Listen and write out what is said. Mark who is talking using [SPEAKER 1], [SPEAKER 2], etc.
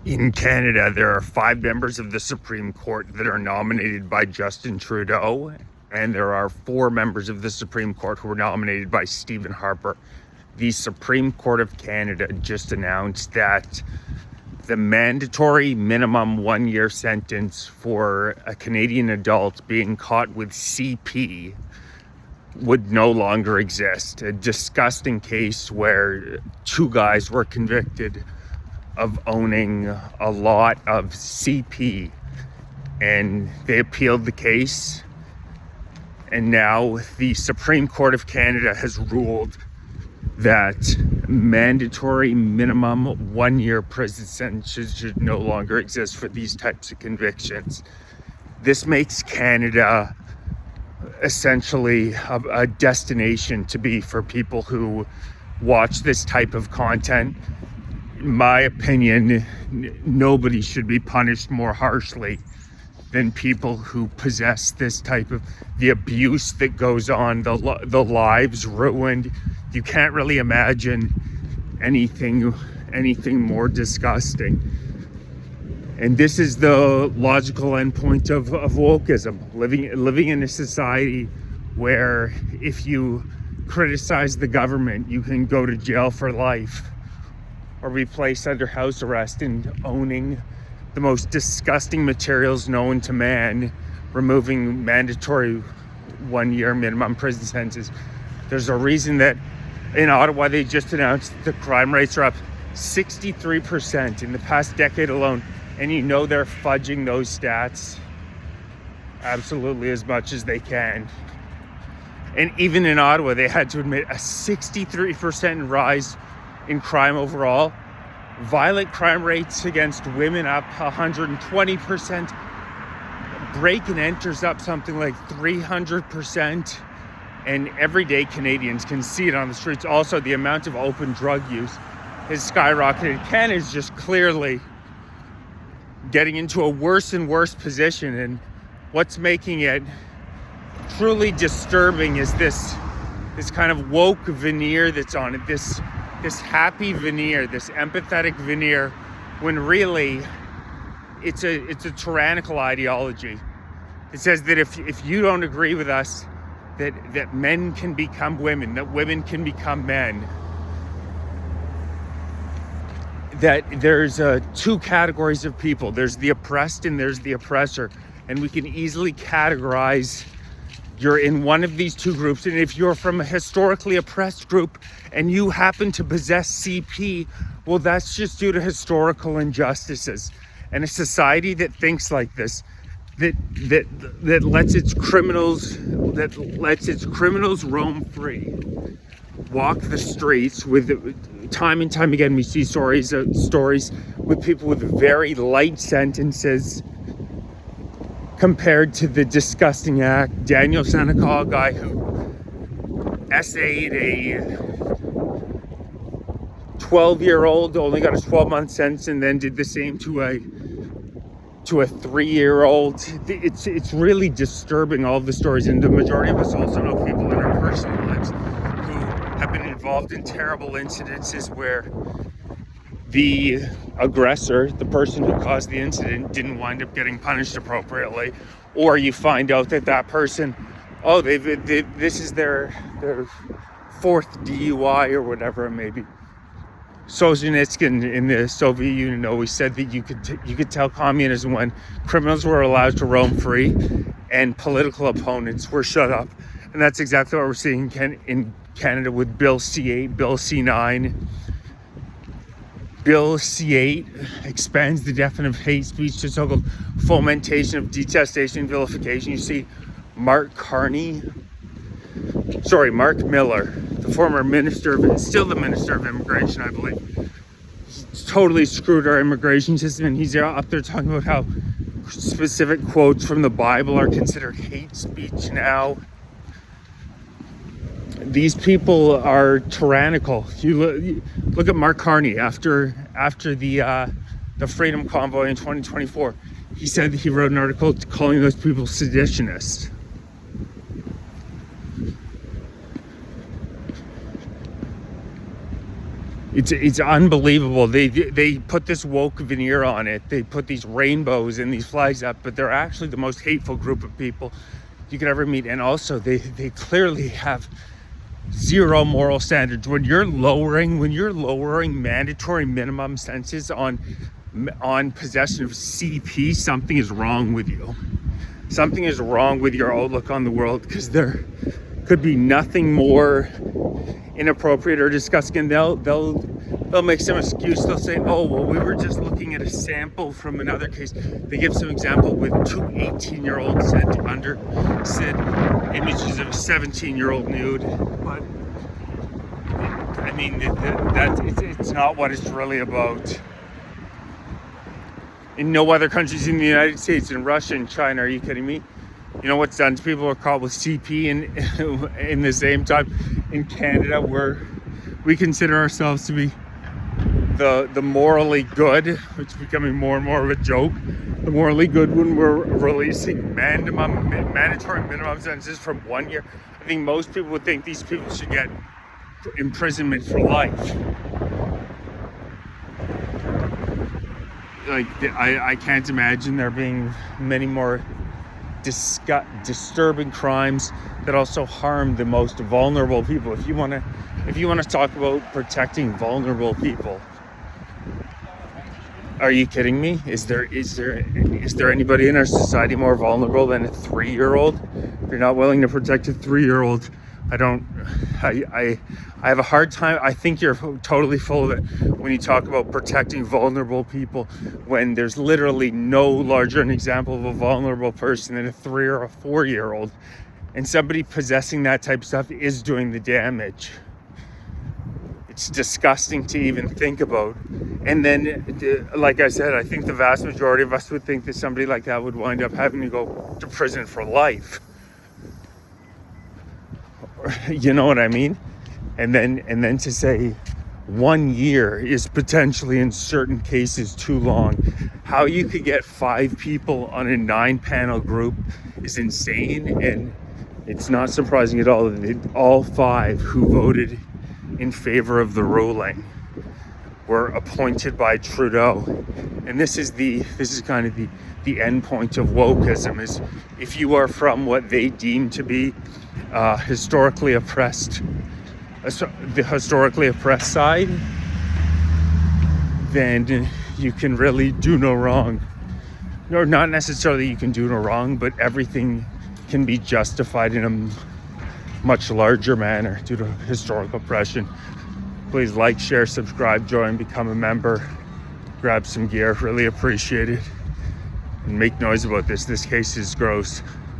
[SPEAKER 1] In Canada, there are 5 members of the Supreme Court that are nominated by Justin Trudeau, and there are 4 members of the Supreme Court who were nominated by Stephen Harper. The Supreme Court of Canada just announced that the mandatory minimum 1-year sentence for a Canadian adult being caught with CP would no longer exist. A disgusting case where 2 guys were convicted of owning a lot of CP, and they appealed the case, and now the Supreme Court of Canada has ruled that mandatory minimum 1-year prison sentences should no longer exist for these types of convictions. This makes Canada essentially a destination to be for people who watch this type of content. In my opinion, nobody should be punished more harshly than people who possess this type of, the abuse that goes on, the lives ruined. You can't really imagine anything more disgusting. And this is the logical endpoint of wokeism, living in a society where if you criticize the government, you can go to jail for life or be placed under house arrest, and owning the most disgusting materials known to man, removing mandatory 1-year minimum prison sentences. There's a reason that in Ottawa, they just announced the crime rates are up 63% in the past decade alone. And you know they're fudging those stats absolutely as much as they can. And even in Ottawa, they had to admit a 63% rise in crime overall. Violent crime rates against women up 120%. Break and enters up something like 300%. And everyday Canadians can see it on the streets. Also, the amount of open drug use has skyrocketed. Canada is just clearly getting into a worse and worse position. And what's making it truly disturbing is this kind of woke veneer that's on it, this happy veneer, this empathetic veneer, when really it's a tyrannical ideology. It says that if you don't agree with us, that men can become women, that women can become men, that there's 2 categories of people. There's the oppressed and there's the oppressor. And we can easily categorize you're in one of these 2 groups. And if you're from a historically oppressed group and you happen to possess CP, well, that's just due to historical injustices. And a society that thinks like this, that lets its criminals roam free, walk the streets with, time and time again we see stories with people with very light sentences compared to the disgusting act. Daniel Senecal, a guy who essayed a 12-year-old, only got a 12-month sentence, and then did the same to a 3-year-old. It's really disturbing, all of the stories. And the majority of us also know people in our personal lives who have been involved in terrible incidences where the aggressor, the person who caused the incident, didn't wind up getting punished appropriately. Or you find out that person, this is their 4th DUI or whatever it may be. Solzhenitsyn in the Soviet Union always said that you could tell communism when criminals were allowed to roam free and political opponents were shut up. And that's exactly what we're seeing in Canada with Bill C-8, Bill C-9. Bill C-8 expands the definition of hate speech to so-called fomentation of detestation and vilification. You see Mark Miller, the former still the Minister of Immigration, I believe. He's totally screwed our immigration system, and he's up there talking about how specific quotes from the Bible are considered hate speech now. These people are tyrannical. You look at Mark Carney after the Freedom Convoy in 2024. He said that he wrote an article calling those people seditionists. It's unbelievable. They put this woke veneer on it. They put these rainbows and these flags up, but they're actually the most hateful group of people you could ever meet. And also they clearly have zero moral standards. When you're lowering mandatory minimum sentences on possession of CP, something is wrong with you. Something is wrong with your outlook on the world, because there could be nothing more inappropriate or disgusting. And they'll make some excuse. They'll say, oh, well, we were just looking at a sample from another case. They give some example with two 18-year-olds sent images of a 17-year-old nude. But I mean, it's not what it's really about. In no other countries in the United States, in Russia and China, are you kidding me? You know what's done to people are caught with CP in the same time in Canada, where we consider ourselves to be the morally good, which is becoming more and more of a joke. The morally good when we're releasing mandatory minimum sentences from 1 year. I think most people would think these people should get imprisonment for life. Like, I can't imagine there being many more disturbing crimes that also harm the most vulnerable people. If you want to talk about protecting vulnerable people, are you kidding me? Is there anybody in our society more vulnerable than a 3-year-old? If you're not willing to protect a 3-year-old, I have a hard time. I think you're totally full of it when you talk about protecting vulnerable people, when there's literally no larger an example of a vulnerable person than a 3 or a 4-year-old. And somebody possessing that type of stuff is doing the damage. It's disgusting to even think about. And then, like I said, I think the vast majority of us would think that somebody like that would wind up having to go to prison for life. You know what I mean? And then to say 1 year is potentially in certain cases too long. How you could get 5 people on a 9-panel group is insane. And it's not surprising at all that all 5 who voted in favor of the ruling were appointed by Trudeau. And this is kind of the end point of wokeism, is if you are from what they deem to be historically oppressed, the historically oppressed side, then you can really do no wrong. Or not necessarily you can do no wrong, but everything can be justified in a much larger manner due to historical oppression. Please like, share, subscribe, join, become a member, grab some gear. Really appreciate it. And make noise about this. This case is gross.